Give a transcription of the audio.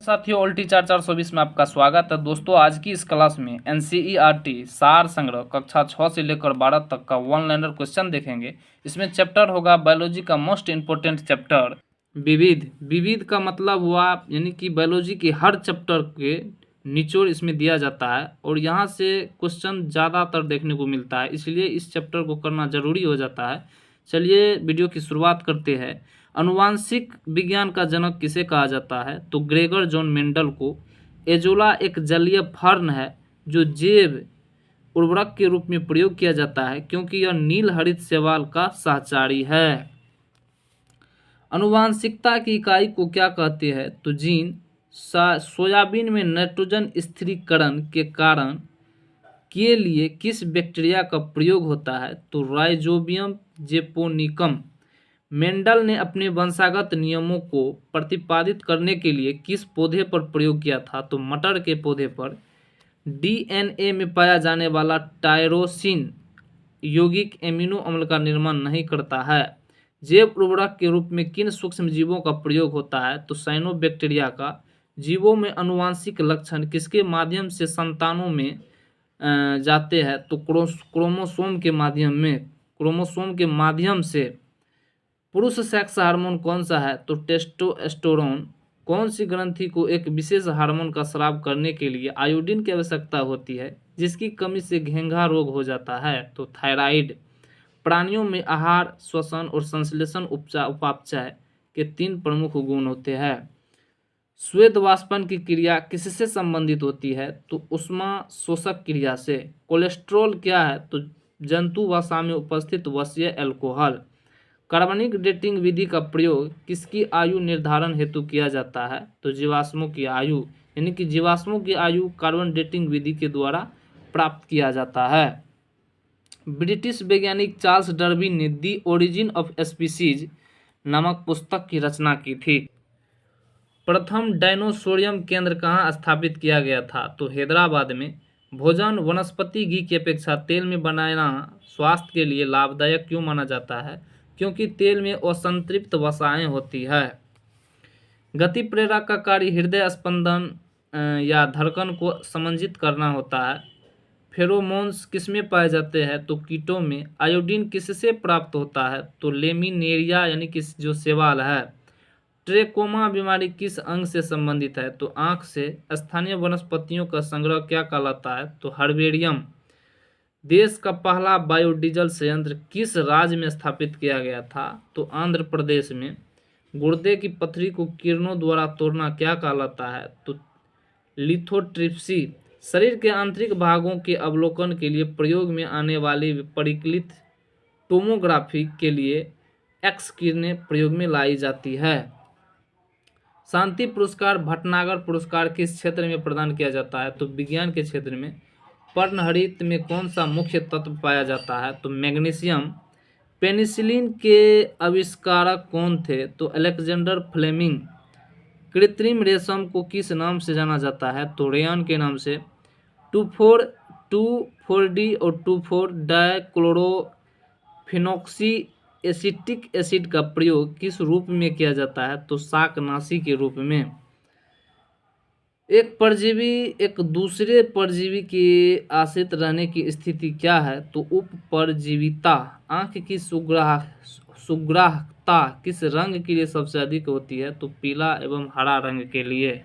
साथियों ऑल्टी 4420 में आपका स्वागत है। दोस्तों आज की इस क्लास में एनसीईआरटी सार संग्रह कक्षा 6 से लेकर 12 तक का वन लाइनर क्वेश्चन देखेंगे। इसमें चैप्टर होगा बायोलॉजी का मोस्ट इम्पोर्टेंट चैप्टर विविध। विविध का मतलब हुआ यानी कि बायोलॉजी के हर चैप्टर के निचोड़ इसमें दिया जाता है और यहाँ से क्वेश्चन ज़्यादातर देखने को मिलता है, इसलिए इस चैप्टर को करना ज़रूरी हो जाता है। चलिए वीडियो की शुरुआत करते हैं। अनुवांशिक विज्ञान का जनक किसे कहा जाता है? तो ग्रेगर जॉन मेंडल को। एजोला एक जलीय फर्न है जो जैव उर्वरक के रूप में प्रयोग किया जाता है क्योंकि यह नील हरित शैवाल का सहचारी है। अनुवांशिकता की इकाई को क्या कहते हैं? तो जीन। सोयाबीन में नाइट्रोजन स्थिरीकरण के कारण के लिए किस बैक्टीरिया का प्रयोग होता है? तो राइजोबियम जेपोनिकम। मेंडल ने अपने वंशागत नियमों को प्रतिपादित करने के लिए किस पौधे पर प्रयोग किया था? तो मटर के पौधे पर। डीएनए में पाया जाने वाला टायरोसिन यौगिक एमिनो अम्ल का निर्माण नहीं करता है। जैव उर्वरक के रूप में किन सूक्ष्म जीवों का प्रयोग होता है? तो साइनोबैक्टीरिया का। जीवों में आनुवंशिक लक्षण किसके माध्यम से संतानों में जाते हैं? तो क्रोमोसोम के माध्यम से। पुरुष सेक्स हार्मोन कौन सा है? तो टेस्टोस्टेरोन। कौन सी ग्रंथि को एक विशेष हार्मोन का स्राव करने के लिए आयोडीन की आवश्यकता होती है जिसकी कमी से घेंघा रोग हो जाता है? तो थायराइड। प्राणियों में आहार, श्वसन और संश्लेषण उपापचय के 3 प्रमुख गुण होते हैं। श्वेत वाष्पन की क्रिया किससे संबंधित होती है? तो ऊष्मा शोषक क्रिया से। कोलेस्ट्रॉल क्या है? तो जंतु वसा में उपस्थित वसीय अल्कोहल। कार्बनिक डेटिंग विधि का प्रयोग किसकी आयु निर्धारण हेतु किया जाता है? तो जीवाश्मों की आयु, यानी कि जीवाश्मों की आयु कार्बन डेटिंग विधि के द्वारा प्राप्त किया जाता है। ब्रिटिश वैज्ञानिक चार्ल्स डार्विन ने दी ओरिजिन ऑफ स्पीसीज नामक पुस्तक की रचना की थी। प्रथम डायनोसोरियम केंद्र कहाँ स्थापित किया गया था? तो हैदराबाद में। भोजन वनस्पति घी की अपेक्षा तेल में बनाना स्वास्थ्य के लिए लाभदायक क्यों माना जाता है? क्योंकि तेल में असंतृप्त वसाएं होती है। गति प्रेरक का कार्य हृदय स्पंदन या धड़कन को समंजित करना होता है। फेरोमोन्स किसमें पाए जाते हैं? तो कीटों में। आयोडीन किससे प्राप्त होता है? तो लेमिनेरिया यानी कि जो शैवाल है। ट्रेकोमा बीमारी किस अंग से संबंधित है? तो आंख से। स्थानीय वनस्पतियों का संग्रह क्या कहलाता है? तो हर्बेरियम। देश का पहला बायोडीजल संयंत्र किस राज्य में स्थापित किया गया था? तो आंध्र प्रदेश में। गुर्दे की पथरी को किरणों द्वारा तोड़ना क्या कहलाता है? तो लिथोट्रिप्सी। शरीर के आंतरिक भागों के अवलोकन के लिए प्रयोग में आने वाली परिकलित टोमोग्राफी के लिए एक्स किरणें प्रयोग में लाई जाती है। शांति पुरस्कार भटनागर पुरस्कार किस क्षेत्र में प्रदान किया जाता है? तो विज्ञान के क्षेत्र में। पर्णहरित में कौन सा मुख्य तत्व पाया जाता है? तो मैग्नीशियम। पेनिसिलिन के आविष्कारक कौन थे? तो अलेक्जेंडर फ्लेमिंग। कृत्रिम रेशम को किस नाम से जाना जाता है? तो रेयन के नाम से। 2,4-2,4-डी और 2,4-डाइक्लोरोफिनॉक्सी एसिटिक एसिड का प्रयोग किस रूप में किया जाता है? तो शाकनाशी के रूप में। एक परजीवी एक दूसरे परजीवी के आश्रित रहने की स्थिति क्या है? तो उपपरजीविता। आंख की सुग्राहकता किस रंग के लिए सबसे अधिक होती है? तो पीला एवं हरा रंग के लिए।